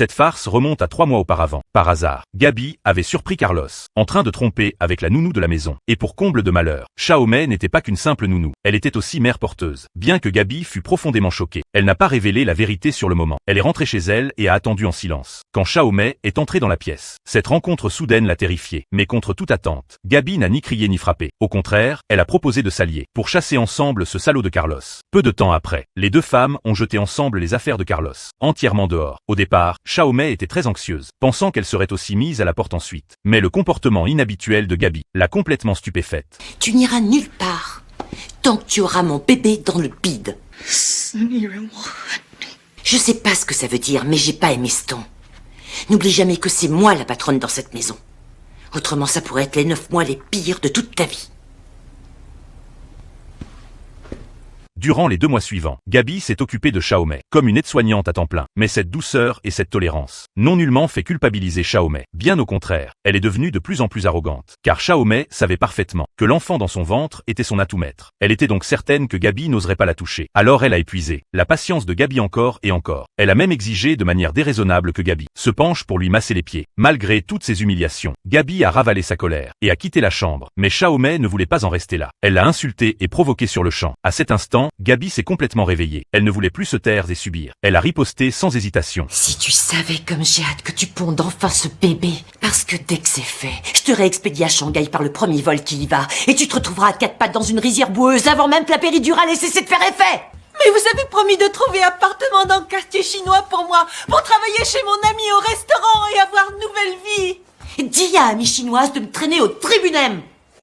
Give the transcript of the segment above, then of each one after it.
Cette farce remonte à 3 mois auparavant. Par hasard, Gabi avait surpris Carlos, en train de tromper avec la nounou de la maison. Et pour comble de malheur, Xiaomei n'était pas qu'une simple nounou. Elle était aussi mère porteuse. Bien que Gabi fût profondément choquée, elle n'a pas révélé la vérité sur le moment. Elle est rentrée chez elle et a attendu en silence. Quand Xiaomei est entrée dans la pièce, cette rencontre soudaine l'a terrifiée. Mais contre toute attente, Gabi n'a ni crié ni frappé. Au contraire, elle a proposé de s'allier pour chasser ensemble ce salaud de Carlos. Peu de temps après, les deux femmes ont jeté ensemble les affaires de Carlos, entièrement dehors. Au départ, Xiaomei était très anxieuse, pensant qu'elle serait aussi mise à la porte ensuite. Mais le comportement inhabituel de Gabi l'a complètement stupéfaite. Tu n'iras nulle part tant que tu auras mon bébé dans le bide. Je sais pas ce que ça veut dire, mais j'ai pas aimé ce ton. N'oublie jamais que c'est moi la patronne dans cette maison. Autrement, ça pourrait être les 9 mois les pires de toute ta vie. Durant les 2 mois suivants, Gabi s'est occupée de Xiaomei, comme une aide-soignante à temps plein. Mais cette douceur et cette tolérance n'ont nullement fait culpabiliser Xiaomei. Bien au contraire, elle est devenue de plus en plus arrogante. Car Xiaomei savait parfaitement que l'enfant dans son ventre était son atout maître. Elle était donc certaine que Gabi n'oserait pas la toucher. Alors elle a épuisé la patience de Gabi encore et encore. Elle a même exigé de manière déraisonnable que Gabi se penche pour lui masser les pieds. Malgré toutes ces humiliations, Gabi a ravalé sa colère et a quitté la chambre. Mais Xiaomei ne voulait pas en rester là. Elle l'a insulté et provoqué sur le champ. À cet instant, Gabi s'est complètement réveillée. Elle ne voulait plus se taire et subir. Elle a riposté sans hésitation. Si tu savais comme j'ai hâte que tu pondes enfin ce bébé. Parce que dès que c'est fait, je te réexpédie à Shanghai par le premier vol qui y va. Et tu te retrouveras à 4 pattes dans une rizière boueuse avant même que la péridurale ait cessé de faire effet. Mais vous avez promis de trouver appartement dans le quartier chinois pour moi, pour travailler chez mon ami au restaurant et avoir une nouvelle vie. Dis à amie chinoise de me traîner au tribunal.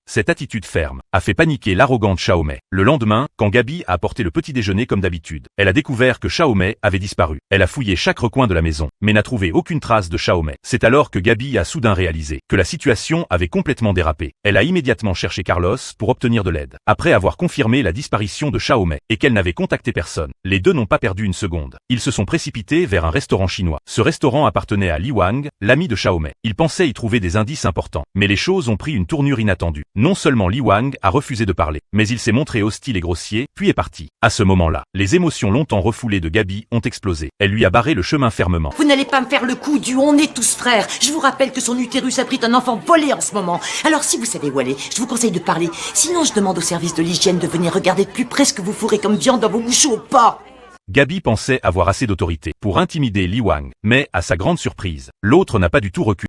Cette attitude ferme a fait paniquer l'arrogante Xiaomei. Le lendemain, quand Gabi a apporté le petit déjeuner comme d'habitude, elle a découvert que Xiaomei avait disparu. Elle a fouillé chaque recoin de la maison, mais n'a trouvé aucune trace de Xiaomei. C'est alors que Gabi a soudain réalisé que la situation avait complètement dérapé. Elle a immédiatement cherché Carlos pour obtenir de l'aide. Après avoir confirmé la disparition de Xiaomei et qu'elle n'avait contacté personne, les deux n'ont pas perdu une seconde. Ils se sont précipités vers un restaurant chinois. Ce restaurant appartenait à Li Wang, l'ami de Xiaomei. Ils pensaient y trouver des indices importants, mais les choses ont pris une tournure inattendue. Non seulement Li Wang a refusé de parler, mais il s'est montré hostile et grossier, puis est parti. À ce moment-là, les émotions longtemps refoulées de Gabi ont explosé. Elle lui a barré le chemin fermement. Vous n'allez pas me faire le coup du on est tous frères. Je vous rappelle que son utérus abrite un enfant volé en ce moment. Alors si vous savez où aller, je vous conseille de parler. Sinon je demande au service de l'hygiène de venir regarder de plus près ce que vous fourrez comme viande dans vos bouchons au porc. Gabi pensait avoir assez d'autorité pour intimider Li Wang, mais à sa grande surprise, l'autre n'a pas du tout reculé.